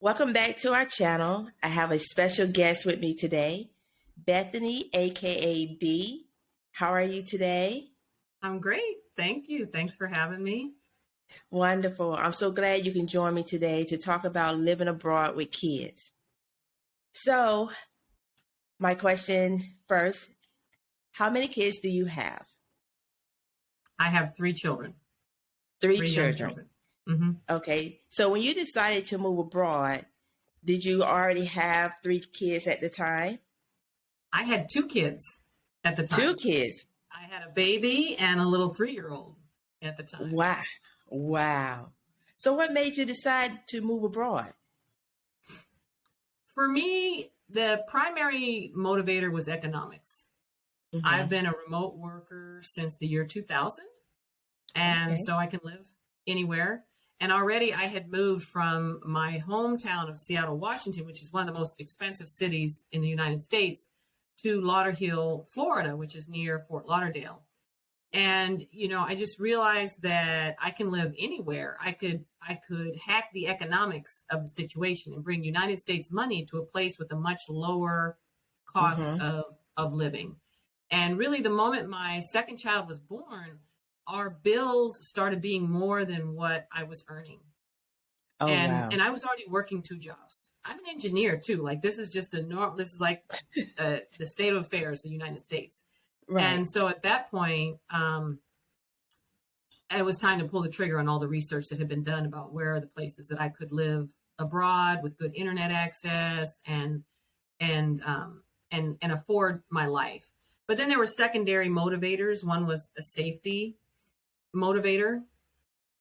Welcome back to our channel. I have a special guest with me today, Bethany, aka B. How are you today? I'm great. Thank you. Thanks for having me. Wonderful. I'm so glad you can join me today to talk about living abroad with kids. So, my question first, how many kids do you have? I have three children, Three three young children. children. Hmm. Okay. So, when you decided to move abroad, did you already have three kids at the time? I had two kids at the Two time. kids. I had a baby and a little 3-year-old at the time. Wow. Wow. So what made you decide to move abroad? For me, the primary motivator was economics. I've Hmm. been a remote worker since the year 2000, and Okay. so I can live anywhere. And already I had moved from my hometown of Seattle, Washington, which is one of the most expensive cities in the United States, to Lauderhill, Florida, which is near Fort Lauderdale. And I just realized that I can live anywhere. I could hack the economics of the situation and bring United States money to a place with a much lower cost Hmm. of living. And really, the moment my second child was born, our bills started being more than what I was earning. Oh, And wow. I was already working two jobs. I'm an engineer too. Like, this is just a norm. This is like the state of affairs of the United States. Right. And so at that point, it was time to pull the trigger on all the research that had been done about where are the places that I could live abroad with good internet access and and afford my life. But then there were secondary motivators. One was a safety motivator,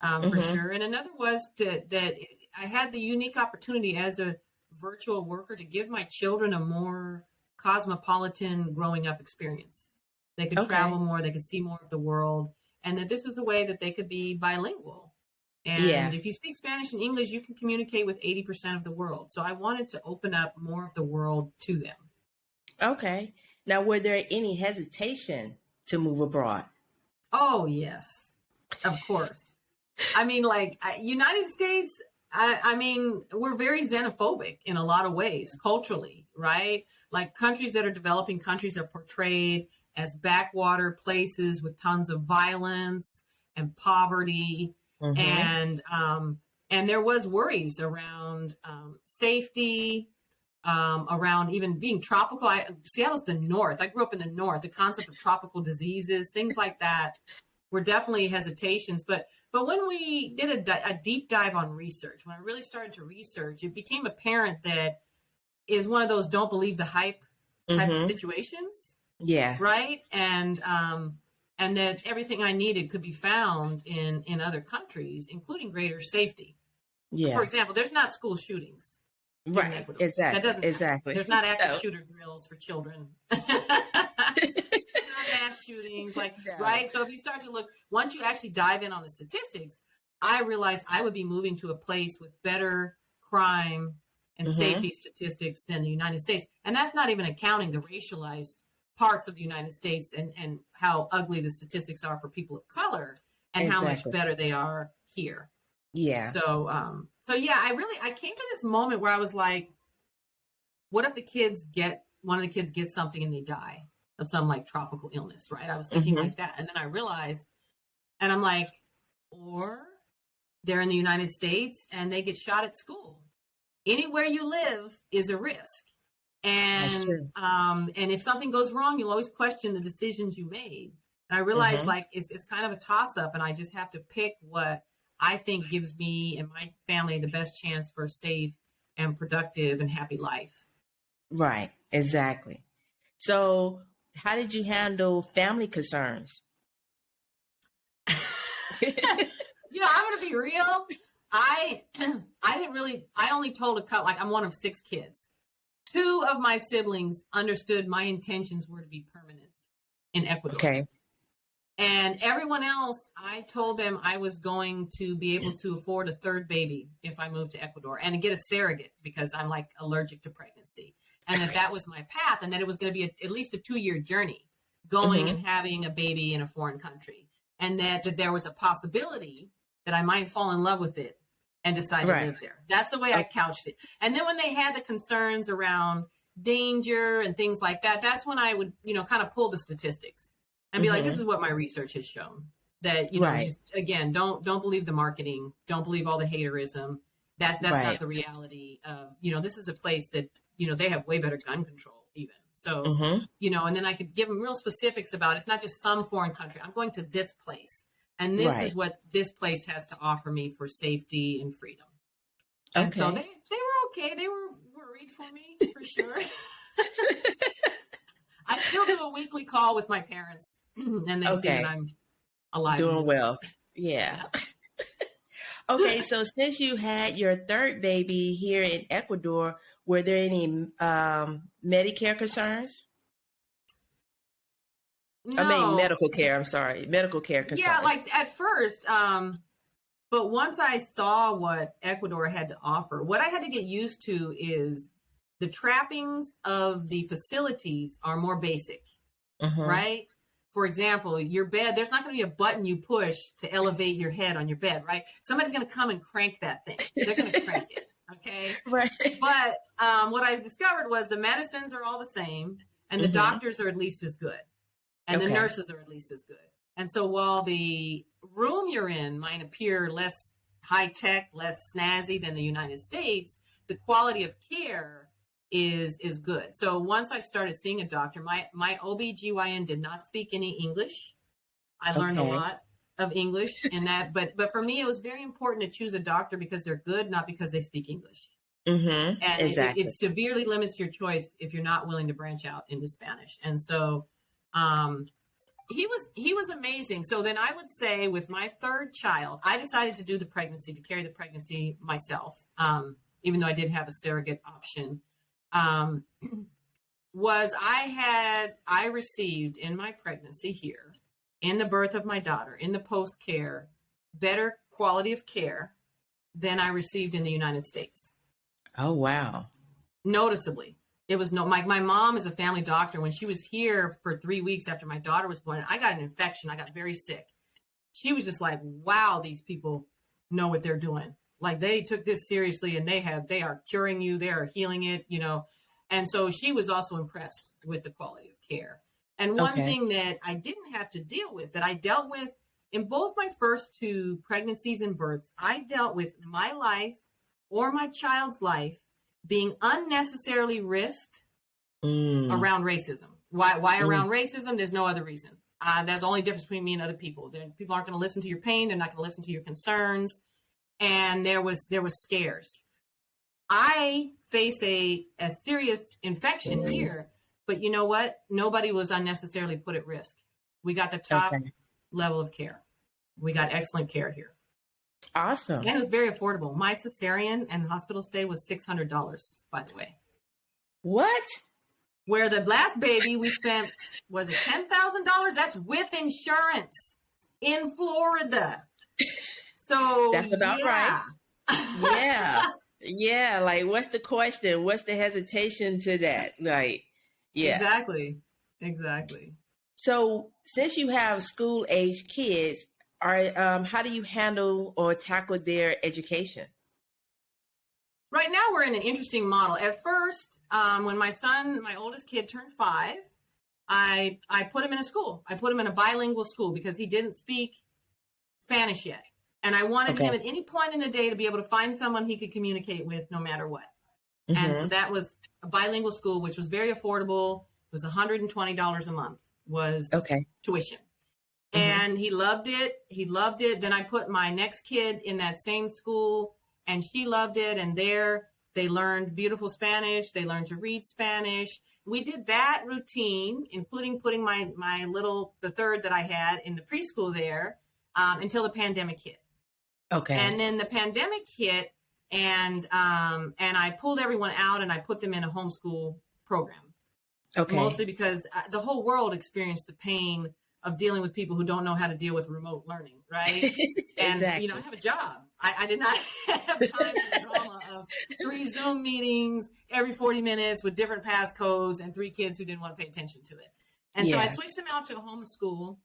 for Hmm. sure, and another was that I had the unique opportunity as a virtual worker to give my children a more cosmopolitan growing up experience. They could travel Okay. more, they could see more of the world, and that this was a way that they could be bilingual. And Yeah. if you speak Spanish and English, you can communicate with 80% of the world. So I wanted to open up more of the world to them. Okay. Now, were there any hesitation to move abroad? Oh, yes, of course. I mean, like, United States, I mean, we're very xenophobic in a lot of ways, culturally, right? Like, countries that are developing countries are portrayed as backwater places with tons of violence and poverty, Hmm. and there was worries around safety, around even being tropical. Seattle's the north. I grew up in the north. The concept of tropical diseases, things like that, were definitely hesitations. But when we did a deep dive on research, when I really started to research, it became apparent that is one of those don't believe the hype type of Hmm. situations, Yeah. right? And that everything I needed could be found in other countries, including greater safety. For Yeah. example, there's not school shootings here in Right. Ecuador. That Exactly. doesn't happen. Exactly. There's not active No. shooter drills for children. There's not mass shootings, like, No. right? So if you start to look, once you actually dive in on the statistics, I realized I would be moving to a place with better crime and Hmm. safety statistics than the United States. And that's not even accounting the racialized parts of the United States and how ugly the statistics are for people of color and how much Exactly. better they are here. Yeah. So yeah, I came to this moment where I was like, what if one of the kids gets something and they die of some like tropical illness, right? I was thinking Hmm. like that. And then I realized, and I'm like, or they're in the United States and they get shot at school. Anywhere you live is a risk. That's true. And if something goes wrong, you'll always question the decisions you made. And I realized, Hmm. like, it's kind of a toss up, and I just have to pick what I think gives me and my family the best chance for a safe and productive and happy life. Right. Exactly. So, how did you handle family concerns? I'm going to be real. I I didn't really. I only told a couple. Like, I'm one of six kids. Two of my siblings understood my intentions were to be permanent in Ecuador. Okay. And everyone else, I told them I was going to be able to afford a third baby if I moved to Ecuador and to get a surrogate because I'm like allergic to pregnancy. And that was my path. And that it was going to be at least a 2-year journey going Hmm. and having a baby in a foreign country. And that there was a possibility that I might fall in love with it and decide to live there. That's the way I couched it. And then when they had the concerns around danger and things like that, that's when I would, kind of pull the statistics and be like, this is what my research has shown. That, just, again, don't believe the marketing. Don't believe all the haterism. That's not the reality of, this is a place that, they have way better gun control even. So, and then I could give them real specifics about it's not just some foreign country. I'm going to this place. And this is what this place has to offer me for safety and freedom. And so they were okay. They were worried for me, for sure. I still do a weekly call with my parents. And they see that I'm alive. Doing well. Yeah. Okay, so since you had your third baby here in Ecuador, were there any Medicare concerns? No. I mean, medical care. I'm sorry. Medical care concerns. Yeah, like at first. But once I saw what Ecuador had to offer, what I had to get used to is the trappings of the facilities are more basic, right? For example, your bed, there's not going to be a button you push to elevate your head on your bed, right? Somebody's going to come and crank that thing. They're going to crank it, okay? Right. But what I discovered was the medicines are all the same, and the doctors are at least as good, and the nurses are at least as good. And so while the room you're in might appear less high-tech, less snazzy than the United States, the quality of care is good. So once I started seeing a doctor, my OBGYN did not speak any English. I learned a lot of English in that, but for me, it was very important to choose a doctor because they're good, not because they speak English. And exactly. it severely limits your choice if you're not willing to branch out into Spanish. And so he was amazing. So then I would say with my third child, I decided to carry the pregnancy myself, even though I did have a surrogate option. I received in my pregnancy here, in the birth of my daughter, in the post-care, better quality of care than I received in the United States. Oh, wow. Noticeably. It was my mom is a family doctor. When she was here for 3 weeks after my daughter was born, I got an infection. I got very sick. She was just like, wow, these people know what they're doing. Like they took this seriously and they are curing you. They are healing it, And so she was also impressed with the quality of care. And one thing that I didn't have to deal with, that I dealt with in both my first two pregnancies and births, I dealt with my life or my child's life being unnecessarily risked around racism. Why around racism? There's no other reason. That's the only difference between me and other people. People aren't going to listen to your pain. They're not going to listen to your concerns. And there was scares. I faced a serious infection here, but you know what? Nobody was unnecessarily put at risk. We got the top level of care. We got excellent care here. Awesome. And it was very affordable. My cesarean and hospital stay was $600, by the way. What? Where the last baby we spent, was it $10,000? That's with insurance in Florida. So that's about right. Yeah. Yeah. Like, what's the question? What's the hesitation to that? Like, yeah. Exactly. So since you have school age kids, how do you handle or tackle their education? Right now we're in an interesting model. At first, when my oldest kid turned 5, I put him in a school. I put him in a bilingual school because he didn't speak Spanish yet. And I wanted him at any point in the day to be able to find someone he could communicate with no matter what. And so that was a bilingual school, which was very affordable. It was $120 a month was tuition. And he loved it. Then I put my next kid in that same school and she loved it. And there they learned beautiful Spanish. They learned to read Spanish. We did that routine, including putting the third that I had in the preschool there until the pandemic hit. And then the pandemic hit and I pulled everyone out and I put them in a homeschool program. Mostly because the whole world experienced the pain of dealing with people who don't know how to deal with remote learning, right? And, I have a job. I did not have time for the drama of 3 Zoom meetings every 40 minutes with different passcodes and 3 kids who didn't want to pay attention to it. And so I switched them out to a homeschool,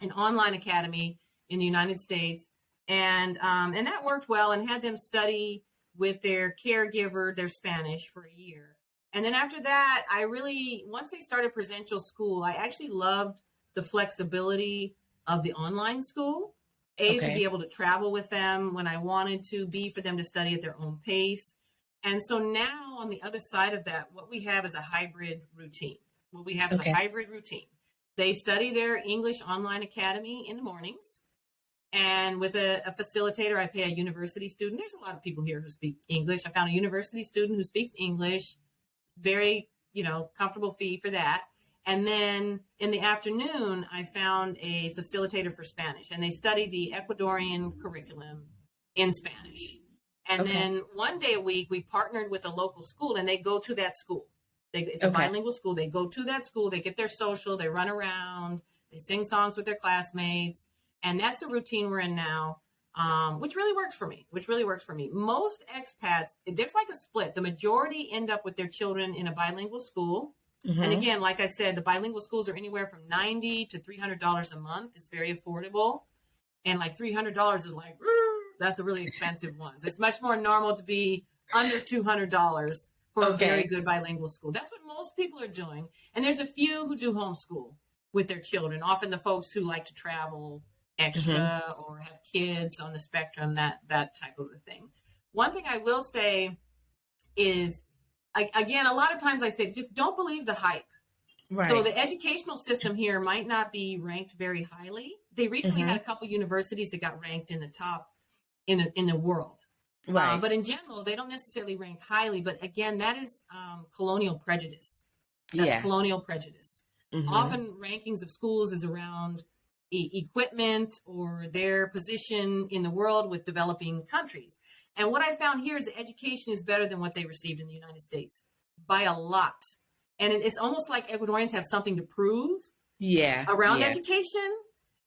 an online academy in the United States. And that worked well, and had them study with their caregiver their Spanish for a year. And then after that, once they started presential school, I actually loved the flexibility of the online school. To be able to travel with them when I wanted to, B, for them to study at their own pace. And so now on the other side of that, what we have is a hybrid routine. They study their English online academy in the mornings. And with a facilitator, I pay a university student. There's a lot of people here who speak English. I found a university student who speaks English. Very, comfortable fee for that. And then in the afternoon, I found a facilitator for Spanish, and they study the Ecuadorian curriculum in Spanish. And then one day a week, we partnered with a local school, and they go to that school. It's a bilingual school. They go to that school. They get their social. They run around. They sing songs with their classmates. And that's the routine we're in now, which really works for me. Most expats, there's like a split. The majority end up with their children in a bilingual school. Mm-hmm. And again, like I said, the bilingual schools are anywhere from $90 to $300 a month. It's very affordable. And like $300 is like, that's the really expensive ones. It's much more normal to be under $200 for a very good bilingual school. That's what most people are doing. And there's a few who do homeschool with their children, often the folks who like to travel extra or have kids on the spectrum, that type of a thing. One thing I will say is, again, a lot of times I say, just don't believe the hype. Right. So the educational system here might not be ranked very highly. They recently had a couple universities that got ranked in the top in the world. Right. But in general, they don't necessarily rank highly. But again, that is colonial prejudice. That's colonial prejudice. Mm-hmm. Often rankings of schools is around equipment or their position in the world with developing countries. And what I found here is that education is better than what they received in the United States by a lot. And it's almost like Ecuadorians have something to prove around education.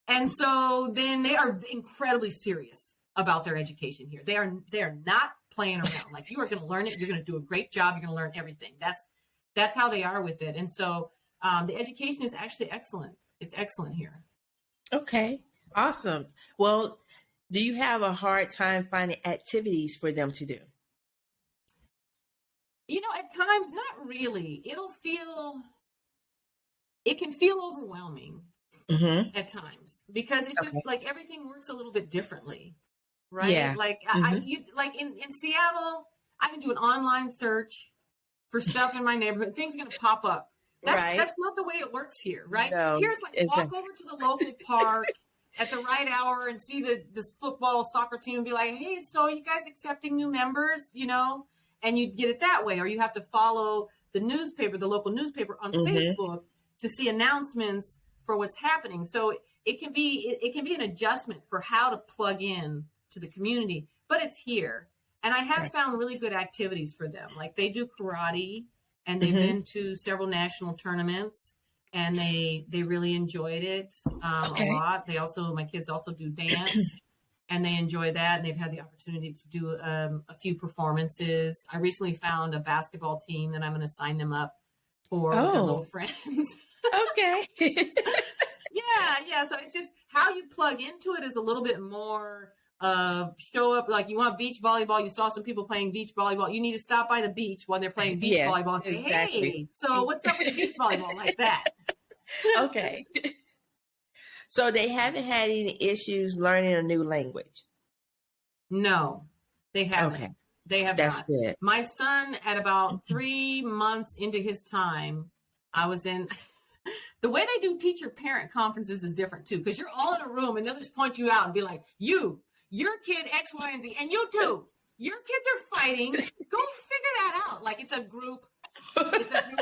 And so then they are incredibly serious about their education here. They are not playing around. Like, you are going to learn it. You're going to do a great job. You're going to learn everything. That's how they are with it. And so the education is actually excellent. It's excellent here. Okay, awesome. Well, do you have a hard time finding activities for them to do? At times, not really. It can feel overwhelming at times, because it's just like everything works a little bit differently, right? Yeah. Like in Seattle, I can do an online search for stuff in my neighborhood. Things are going to pop up. That's not the way it works here, right? No, here's walk over to the local park at the right hour and see this football soccer team and be like, hey, so you guys accepting new members, and you get it that way. Or you have to follow the local newspaper on Facebook to see announcements for what's happening. So it can be an adjustment for how to plug in to the community, but it's here. And I have found really good activities for them. Like, they do karate, and they've been to several national tournaments, and they really enjoyed it a lot. My kids also do dance, and they enjoy that. And they've had the opportunity to do a few performances. I recently found a basketball team that I'm going to sign them up for with their little friends. Okay. Yeah. So it's just how you plug into it is a little bit more show up. Like, you want beach volleyball, you saw some people playing beach volleyball, you need to stop by the beach while they're playing beach volleyball and say, hey, so what's up with the beach volleyball? Like that. Okay. So they haven't had any issues learning a new language? No, they haven't. Okay. They have That's not. Good. My son, at about 3 months into his time, I was in the way they do teacher-parent conferences is different too, because you're all in a room and they'll just point you out and be like, your kid X, Y, and Z, and you too. Your kids are fighting. Go figure that out. Like, it's a group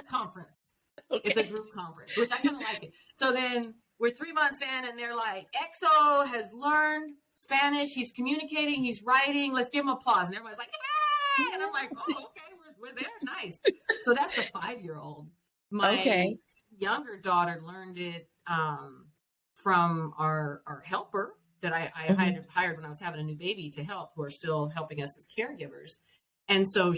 conference. Okay. It's a group conference, which I kind of like it. So then we're 3 months in, and they're like, EXO has learned Spanish. He's communicating. He's writing. Let's give him applause. And everybody's like, hey! And I'm like, oh, okay, we're there. Nice. So that's the 5-year-old. My younger daughter learned it from our helper that I had hired when I was having a new baby to help, who are still helping us as caregivers. And so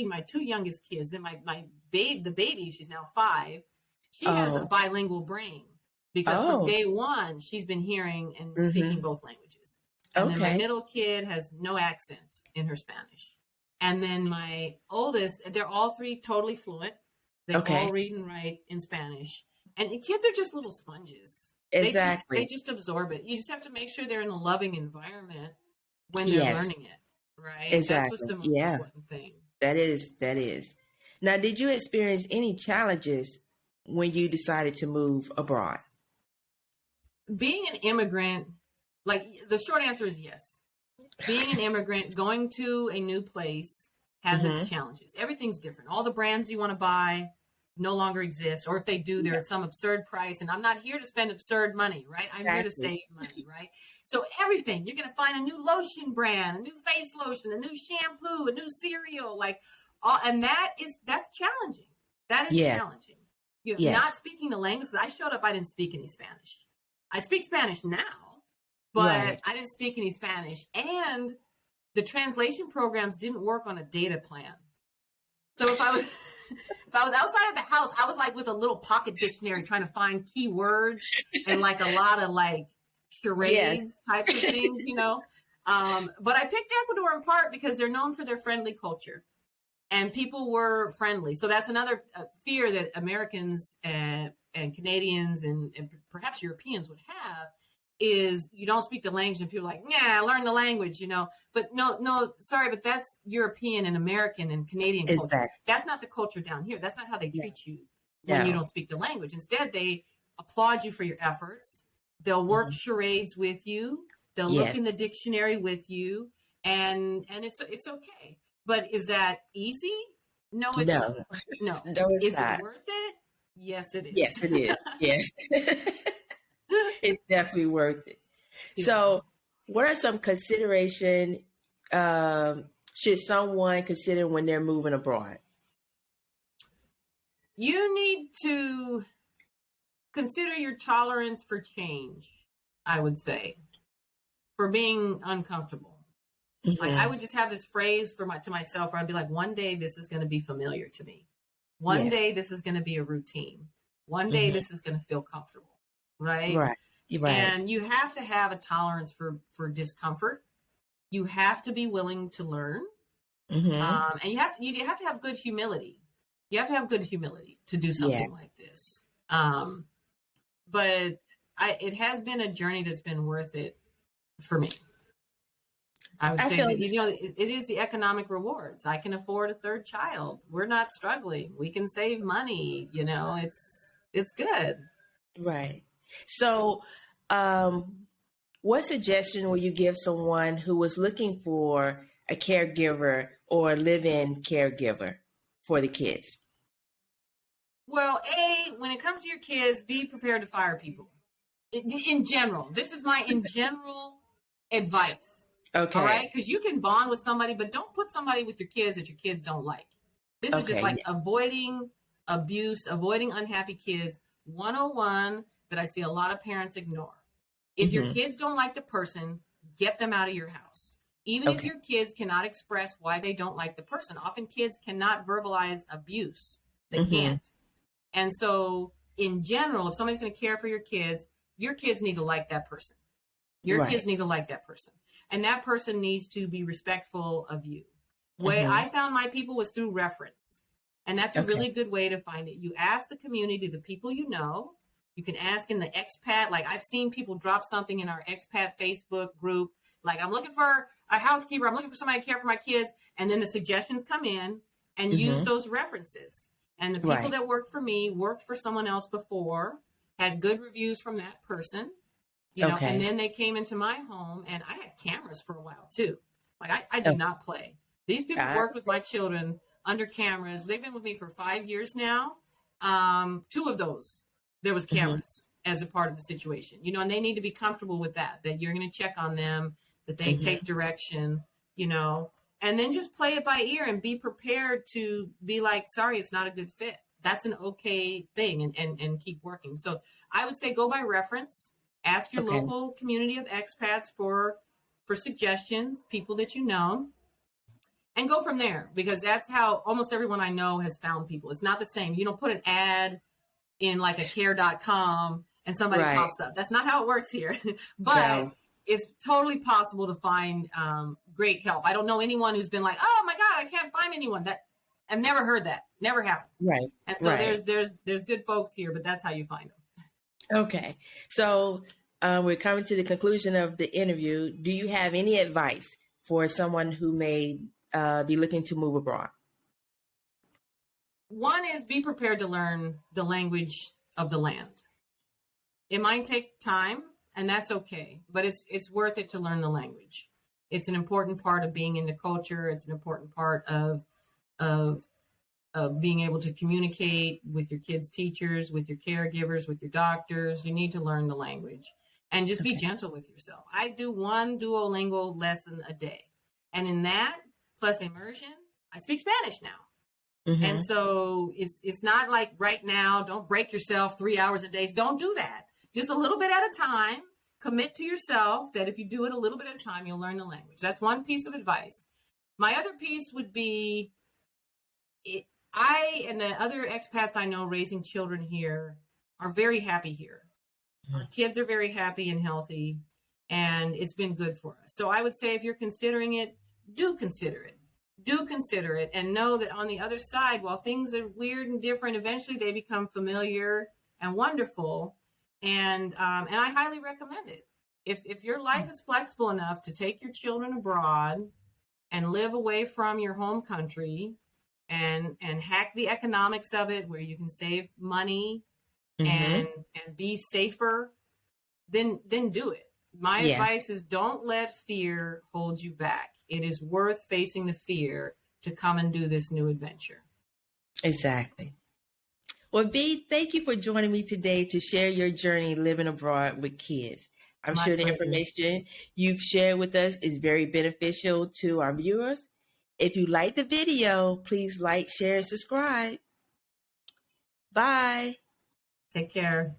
my 2 youngest kids, then the baby, she's now 5, she has a bilingual brain, because from day one, she's been hearing and speaking both languages. And then my Okay. middle kid has no accent in her Spanish. And then my oldest, they're all three totally fluent. They all Okay. read and write in Spanish. And the kids are just little sponges. They Exactly. just absorb it. You just have to make sure they're in a loving environment when they're Yes. learning it, right? That's what's Exactly. the most Yeah. important thing. That is. That is. Now, did you experience any challenges when you decided to move abroad? Being an immigrant, like the short answer is yes. Being an immigrant, going to a new place has Mm-hmm. its challenges. Everything's different. All the brands you want to buy no longer exist, or if they do, they're Yeah. at some absurd price. And I'm not here to spend absurd money, right? I'm here to Exactly. save money, right? So everything, you're going to find a new lotion brand, a new face lotion, a new shampoo, a new cereal, like all, and that's challenging. That is Yeah. challenging. You know, not Yes. speaking the language. I showed up, I didn't speak any Spanish. I speak Spanish now, but Right. I didn't speak any Spanish. And the translation programs didn't work on a data plan. So if I was if I was outside of the house, I was like with a little pocket dictionary trying to find keywords and like a lot of like Yes. charades types of things, you know. But I picked Ecuador in part because they're known for their friendly culture and people were friendly. So that's another fear that Americans and Canadians and perhaps Europeans would have is you don't speak the language and people are like, yeah, learn the language, you know. But no, sorry, but that's European and American and Canadian culture. Exactly. That's not the culture down here. That's not how they No. treat you when you No. don't speak the language. Instead, they applaud you for your efforts. They'll work Mhm. charades with you. They'll Yes. look in the dictionary with you, and it's okay. But is that easy? No, it's No. not. No. No, it's Is not. it worth it? Yes, it is. Yes, it is. Yes. It's definitely worth it. Yeah. So, what are some consideration should someone consider when they're moving abroad? You need to consider your tolerance for change, I would say, for being uncomfortable. Like I Mhm. would just have this phrase to myself where I'd be like, one day this is going to be familiar to me. One Yes. day this is going to be a routine. One day Mhm. this is going to feel comfortable, right? Right. You're right. And you have to have a tolerance for discomfort. You have to be willing to learn, Mhm. and you have to have good humility. You have to have good humility to do Yeah. something like this. But it has been a journey that's been worth it for me. I would I say feel that, the you know, it is the economic rewards. I can afford a third child. We're not struggling. We can save money. You know, it's good. right. So, what suggestion will you give someone who was looking for a caregiver or a live-in caregiver for the kids? Well, when it comes to your kids, be prepared to fire people. In general, this is my in general advice. All right, Okay. because you can bond with somebody, but don't put somebody with your kids that your kids don't like. This is just Okay. like avoiding abuse, avoiding unhappy kids. 101 that I see a lot of parents ignore. If your Mhm. kids don't like the person, get them out of your house. Even if Okay. your kids cannot express why they don't like the person. Often kids cannot verbalize abuse. They Mhm. can't. And so, in general, if somebody's going to care for your kids need to like that person. Your Right. kids need to like that person. And that person needs to be respectful of you. Way Mhm. I found my people was through reference. And that's a Okay. really good way to find it. You ask the community, the people you know. You can ask in the expat. Like I've seen people drop something in our expat Facebook group. Like I'm looking for a housekeeper. I'm looking for somebody to care for my kids. And then the suggestions come in and use Mhm. those references. And the people Right. that worked for me worked for someone else before, had good reviews from that person, you know, and Okay. then they came into my home and I had cameras for a while too. Like I Oh, do not play. These people I worked with my understand. children under cameras. They've been with me for 5 years now. Two of those, there was Mhm. cameras as a part of the situation, you know, and they need to be comfortable with that you're going to check on them, that they Mhm. take direction, you know, and then just play it by ear and be prepared to be like, sorry, it's not a good fit. That's an okay thing and keep working. So I would say go by reference, ask your Okay. local community of expats for suggestions, people that you know, and go from there because that's how almost everyone I know has found people. It's not the same. You don't put an ad in like a care.com and somebody Right. pops up. That's not how it works here. But No. it's totally possible to find great help. I don't know anyone who's been like, oh my God, I can't find anyone. That I've never heard that. Never happens. Right. And so Right. there's good folks here, but that's how you find them. Okay. So we're coming to the conclusion of the interview. Do you have any advice for someone who may be looking to move abroad? One is be prepared to learn the language of the land. It might take time, and that's okay, but it's worth it to learn the language. It's an important part of being in the culture. It's an important part of being able to communicate with your kids' teachers, with your caregivers, with your doctors. You need to learn the language and just be gentle with yourself. I do one Duolingo lesson a day. And in that, plus immersion, I speak Spanish now. Mm-hmm. And so it's not like right now, don't break yourself 3 hours a day. Don't do that. Just a little bit at a time. Commit to yourself that if you do it a little bit at a time, you'll learn the language. That's one piece of advice. My other piece would be, I and the other expats I know raising children here are very happy here. Our kids are very happy and healthy, and it's been good for us. So I would say if you're considering it, do consider it. Do consider it, and know that on the other side, while things are weird and different, eventually they become familiar and wonderful. And I highly recommend it. If your life is flexible enough to take your children abroad and live away from your home country and hack the economics of it, where you can save money and be safer, then do it. My advice is don't let fear hold you back. It is worth facing the fear to come and do this new adventure. Exactly. Well, B, thank you for joining me today to share your journey living abroad with kids. I'm sure the information you've shared with us is very beneficial to our viewers. If you like the video, please like, share, and subscribe. Bye. Take care.